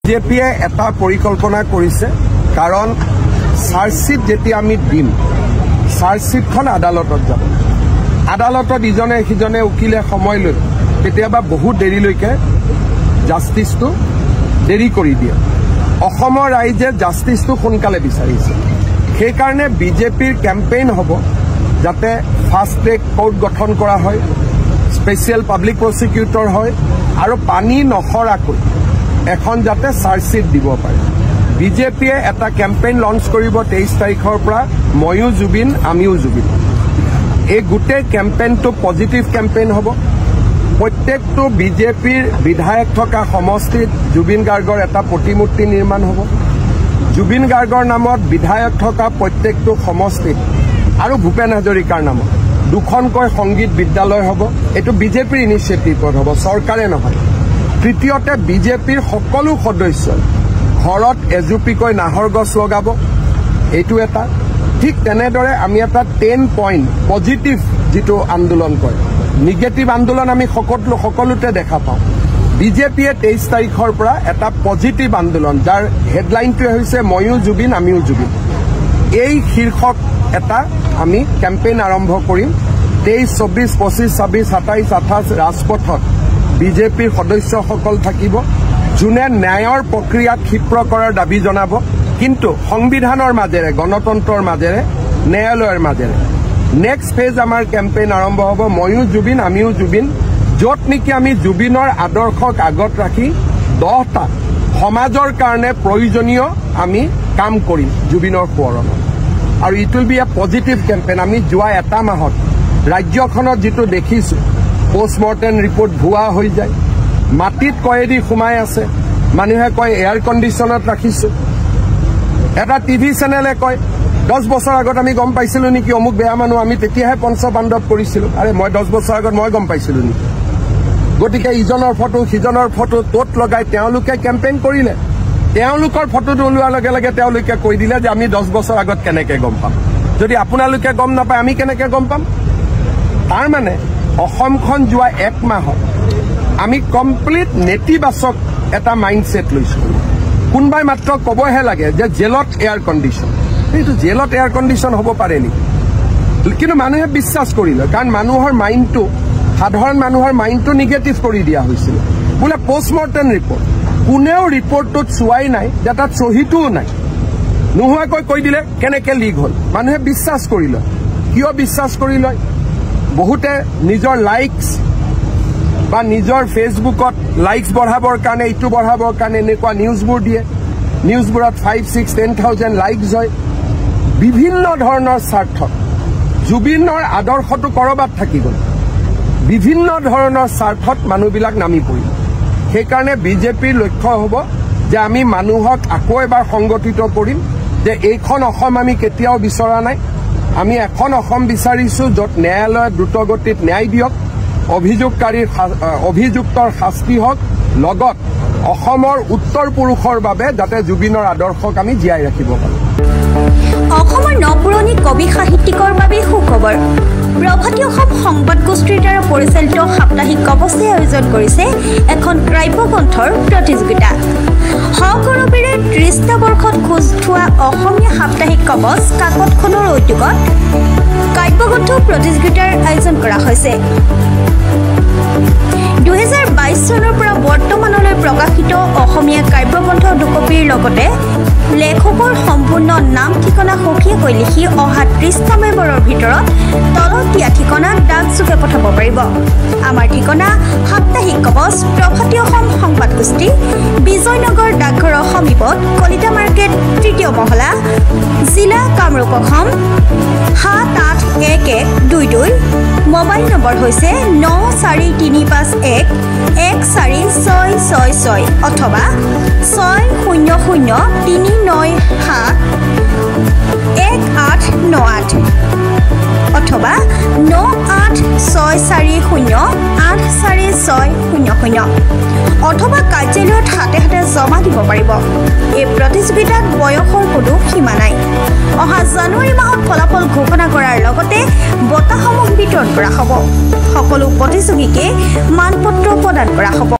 বিজেপিয়ে এটা পৰিকল্পনা কৰিছে কাৰণ চাৰ্জশিট যেতিয়া আমি দিম চাৰ্জশিটখন আদালতত যাব আদালতত ইজনে সিজনে উকিলে সময় লৈ কেতিয়াবা বহুত দেৰিলৈকে জাষ্টিছটো দেৰি কৰি দিয়ে অসমৰ ৰাইজে জাষ্টিছটো সোনকালে বিচাৰিছে সেইকাৰণে বিজেপিৰ কেম্পেইন হ'ব যাতে ফাষ্ট ট্ৰেক কোৰ্ট গঠন কৰা হয় স্পেচিয়েল পাব্লিক প্ৰসিকিউটৰ হয় আৰু পানী নখৰাকৈ এখন যাতে চাৰ্জশিট দিব পাৰে বিজেপিয়ে এটা কেম্পেইন লঞ্চ কৰিব 23 তাৰিখৰ পৰা ময়ো জুবিন আমিও জুবিন এই গোটেই কেম্পেইনটো পজিটিভ কেম্পেইন হ'ব প্ৰত্যেকটো বিজেপিৰ বিধায়ক থকা সমষ্টিত জুবিন গাৰ্গৰ এটা প্ৰতিমূৰ্তি নিৰ্মাণ হ'ব জুবিন গাৰ্গৰ নামত বিধায়ক থকা প্ৰত্যেকটো সমষ্টিত আৰু ভূপেন হাজৰিকাৰ নামত দুখনকৈ সংগীত বিদ্যালয় হ'ব এটো বিজেপিৰ ইনিচিয়েটিভত হ'ব চৰকাৰে নহয় তৃতীয়তে বিজেপিৰ সকলো সদস্যই ঘৰত এজুপিকৈ নাহৰ গছ লগাব এইটো এটা ঠিক তেনেদৰে আমি এটা 10 পইণ্ট পজিটিভ যেটো আন্দোলন কৰে নিগেটিভ আন্দোলন আমি সকলোতে দেখা পাওঁ বিজেপিয়ে 23 তাৰিখৰ পৰা এটা পজিটিভ আন্দোলন যাৰ হেডলাইনটো হৈছে ময়ো জুবিন আমিও জুবিন এই শীৰ্ষক এটা আমি কেম্পেইন আৰম্ভ কৰিম 23 24 25 26 27 28 ৰাজপথত বিজেপিৰ সদস্যসকল থাকিব যোনে ন্যায়ৰ প্ৰক্ৰিয়াত ক্ষিপ্ৰ কৰাৰ দাবী জনাব কিন্তু সংবিধানৰ মাজেৰে গণতন্ত্ৰৰ মাজেৰে ন্যায়ালয়ৰ মাজেৰে নেক্সট ফেজ আমাৰ কেম্পেইন আৰম্ভ হ'ব ময়ো জুবিন আমিও জুবিন য'ত নেকি আমি জুবিনৰ আদৰ্শক আগত ৰাখি 10টা সমাজৰ কাৰণে প্ৰয়োজনীয় আমি কাম কৰিম জুবিনৰ সোঁৱৰণত আৰু it will B A positive campaign আমি যোৱা এটা মাহত ৰাজ্যখনত যেটো দেখিছো পোষ্টমৰ্টেম ৰিপৰ্ট ভুৱা হৈ যায় মাটিত কয়েদি সোমাই আছে মানুহে কয় এয়াৰ কণ্ডিশ্যনত ৰাখিছো এটা টিভি চেনেলে কয় 10 বছৰ আগত আমি গম পাইছিলো নেকি অমুক বেয়া মানুহ আমি তেতিয়াহে পঞ্চপাণ্ডৱ কৰিছিলো আৰে মই 10 বছৰ আগত মই গম পাইছিলো নেকি গতিকে ইজনৰ ফটো সিজনৰ ফটো তোত লগাই তেওঁলোকে কেম্পেইন কৰিলে তেওঁলোকৰ ফটোটো ওলোৱাৰ লগে লগে তেওঁলোকে কৈ দিলে যে আমি 10 বছৰ আগত কেনেকে গম পাম যদি আপোনালোকে গম নাপায় আমি কেনেকে গম পাম তাৰ মানে অসমখন যোৱা এক মাহত আমি কমপ্লিট নেতিবাচক এটা মাইণ্ডছেট লৈছো কোনবাই মাত্ৰ কবহে লাগে যে জেলত এয়াৰ কণ্ডিশ্যন এইটো জেলত এয়াৰ কণ্ডিশ্যন হ'ব পাৰে নেকি কিন্তু মানুহে বিশ্বাস কৰিলে কাৰণ মানুহৰ মাইণ্ডটো সাধাৰণ মানুহৰ মাইণ্ডটো নিগেটিভ কৰি দিয়া হৈছিল বোলে পোষ্টমৰ্টেম ৰিপৰ্ট কোনেও ৰিপৰ্টটোত চোৱাই নাই যে তাত চহীটোও নাই নোহোৱাকৈ কৈ দিলে কেনেকে লিক হ'ল মানুহে বিশ্বাস কৰিলে কিয় বিশ্বাস কৰিলে বহুতে নিজৰ লাইকস বা নিজৰ ফেসবুকত লাইকস বঢ়াবৰ কাৰণে ইটো বঢ়াবৰ কাৰণে এনেকুৱা নিউজবোৰ দিয়ে নিউজবোৰত 5 6 10,000 লাইকস হয় বিভিন্ন ধৰণৰ স্বাৰ্থত জুবিনৰ আদৰ্শটো কৰবাত থাকি গ'ল বিভিন্ন ধৰণৰ স্বাৰ্থত মানুহবিলাক নামি পৰিল সেইকাৰণে বিজেপিৰ লক্ষ্য হ'ব যে আমি মানুহক আকৌ এবাৰ সংগঠিত কৰিম যে এইখন অসম আমি কেতিয়াও বিচৰা নাই আমি এখন অসম বিচাৰিছো য'ত ন্যায়ালয়ে দ্ৰুতগতিত ন্যায় দিয়ক অভিযুক্তৰ শাস্তি হওক লগত অসমৰ উত্তৰ পুৰুষৰ বাবে যাতে জুবিনৰ আদৰ্শক আমি জীয়াই ৰাখিব পাৰোঁ অসমৰ নপুৰণি কবি সাহিত্যিকৰ বাবে সুখবৰ প্ৰভাতী অসম সংবাদ গোষ্ঠীৰ দ্বাৰা পৰিচালিত সাপ্তাহিক কবচে আয়োজন কৰিছে এখন কাব্যগ্ৰন্থৰ প্ৰতিযোগিতা সহকৰ্মীৰে 30টা বৰ্ষত খোজ থোৱা অসমীয়া সাপ্তাহিক কবচ কাকতখনৰ উদ্যোগত কাব্যগ্ৰন্থ প্ৰতিযোগিতাৰ আয়োজন কৰা হৈছে 2022 চনৰ পৰা বৰ্তমানলৈ প্ৰকাশিত অসমীয়া কাব্যগ্ৰন্থ দুকপিৰ লগতে লেখকৰ সম্পূৰ্ণ নাম ঠিকনা সঠিককৈ লিখি অহা 30টা মেম্বৰৰ ভিতৰত তলত দিয়া ঠিকনাত ডাকযোগে পঠাব পাৰিব আমাৰ ঠিকনা সাপ্তাহিক কবচ প্ৰভাতী অসম সংবাদ গোষ্ঠী বিজয়নগৰ ডাকঘৰৰ সমীপত কলিতা মাৰ্কেট 3য় মহলা জিলা কামৰূপ অসম 781122 মোবাইল নম্বৰ হৈছে 9435114666 অথবা 6003971898 অথবা 9864084600 অথবা কাৰ্যালয়ত হাতে হাতে জমা দিব পাৰিব এই প্ৰতিযোগিতাত বয়সৰ কোনো সীমা নাই অহা জানুৱাৰী মাহত ফলাফল ঘোষণা কৰাৰ লগতে বঁটাসমূহ বিতৰণ কৰা হ'ব সকলো প্ৰতিযোগীকে মানপত্ৰ প্ৰদান কৰা হ'ব